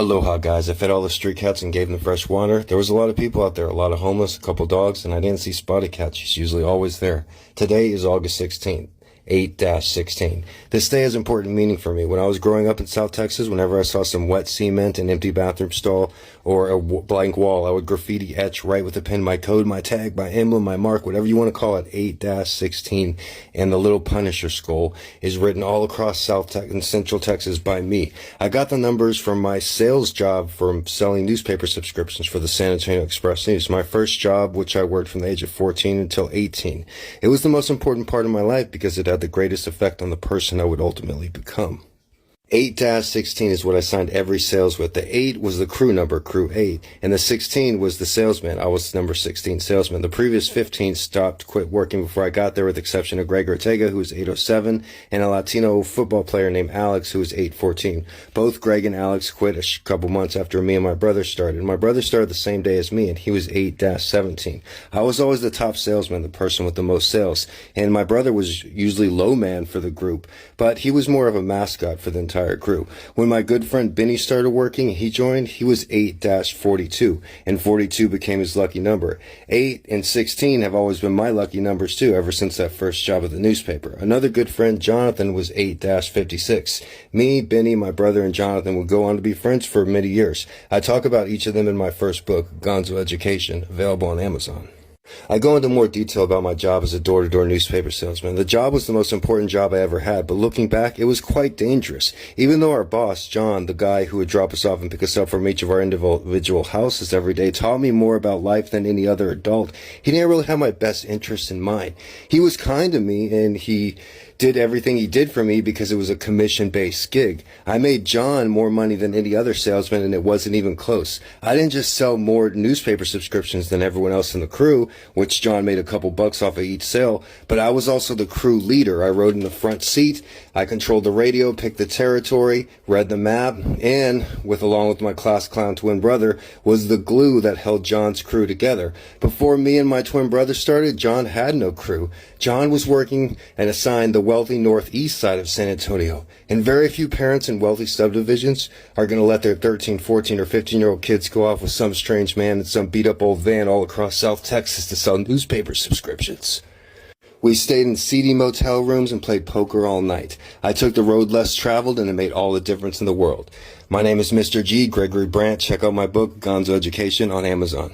Aloha, guys. I fed all the street cats and gave them fresh water. There was a lot of people out there, a lot of homeless, a couple dogs, and I didn't see Spotted Cat. She's usually always there. Today is August 16th. 8-16. This day has important meaning for me. When I was growing up in South Texas, whenever I saw some wet cement, an empty bathroom stall, or a blank wall, I would graffiti etch, write with a pen my code, my tag, my emblem, my mark, whatever you want to call it, 8-16. And the little Punisher skull is written all across South and Central Texas by me. I got the numbers from my sales job from selling newspaper subscriptions for the San Antonio Express News. My first job, which I worked from the age of 14 until 18. It was the most important part of my life because it had the greatest effect on the person I would ultimately become. 8-16 is what I signed every sales with. The 8 was the crew number, crew 8, and the 16 was the salesman. I was number 16 salesman. The previous 15 quit working before I got there, with the exception of Greg Ortega, who was 807, and a Latino football player named Alex, who was 814. Both Greg and Alex quit a couple months after me and my brother started. My brother started the same day as me, and he was 8-17. I was always the top salesman, the person with the most sales, and my brother was usually low man for the group, but he was more of a mascot for the entire crew. When my good friend Benny started working and he joined, he was 8-42, and 42 became his lucky number. 8 and 16 have always been my lucky numbers too, ever since that first job at the newspaper. Another good friend, Jonathan, was 8-56. Me, Benny, my brother, and Jonathan would go on to be friends for many years. I talk about each of them in my first book, Gonzo Education, available on Amazon. I go into more detail about my job as a door-to-door newspaper salesman. The job was the most important job I ever had, but looking back, it was quite dangerous. Even though our boss, John, the guy who would drop us off and pick us up from each of our individual houses every day, taught me more about life than any other adult, he didn't really have my best interests in mind. He was kind to me, and he did everything he did for me because it was a commission-based gig. I made John more money than any other salesman, and it wasn't even close. I didn't just sell more newspaper subscriptions than everyone else in the crew, which John made a couple bucks off of each sale, but I was also the crew leader. I rode in the front seat, I controlled the radio, picked the territory, read the map, and, along with my class clown twin brother, was the glue that held John's crew together. Before me and my twin brother started, John had no crew. John was working and assigned the wealthy northeast side of San Antonio, and very few parents in wealthy subdivisions are going to let their 13, 14, or 15-year-old kids go off with some strange man in some beat-up old van all across South Texas to sell newspaper subscriptions. We stayed in seedy motel rooms and played poker all night. I took the road less traveled, and it made all the difference in the world. My name is Mr.G, Gregory Brandt. Check out my book, Gonzo Education, on Amazon.